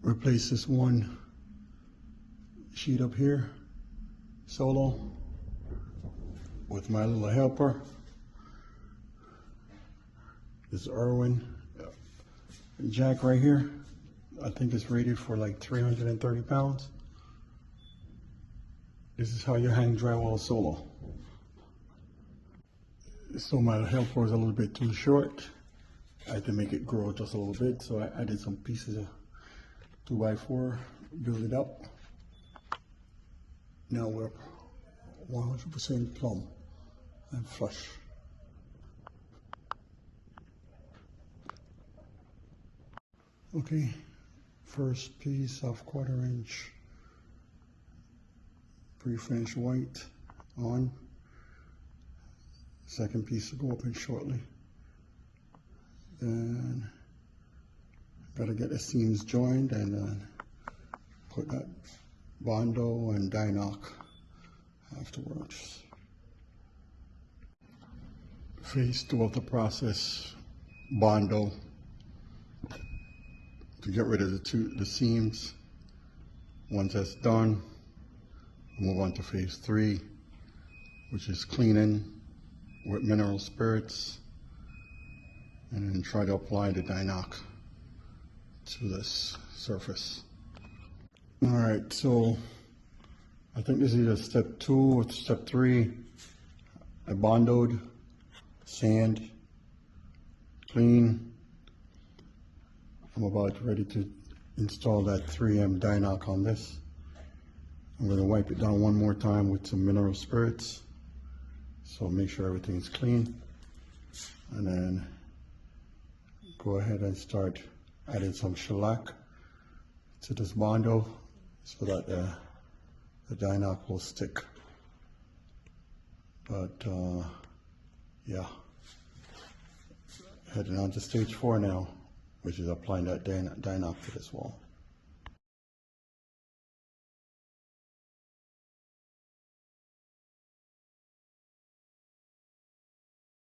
replace this one sheet up here, solo, with my little helper. This Irwin jack right here. I think it's rated for like 330 pounds. This is how you hang drywall solo. So my helper was a little bit too short. I had to make it grow just a little bit, so I added some pieces of 2x4, build it up. Now we're 100% plumb and flush. Okay, first piece of 1/4 inch pre-finished white on. Second piece will go up in shortly. Then gotta get the seams joined and then put that Bondo and Di-Noc afterwards. Phase 2 of the process, Bondo, to get rid of the seams. Once that's done, we'll move on to phase 3, which is cleaning with mineral spirits, and then try to apply the Di-Noc to this surface. All right, so I think this is either step 2 or step 3. I bondoed, sand, clean. I'm about ready to install that 3M Di-Noc on this. I'm going to wipe it down one more time with some mineral spirits, so make sure everything's clean, and then go ahead and start adding some shellac to this Bondo so that the Di-Noc will stick. But yeah, heading on to stage 4 now, which is applying that Di-Noc to this wall.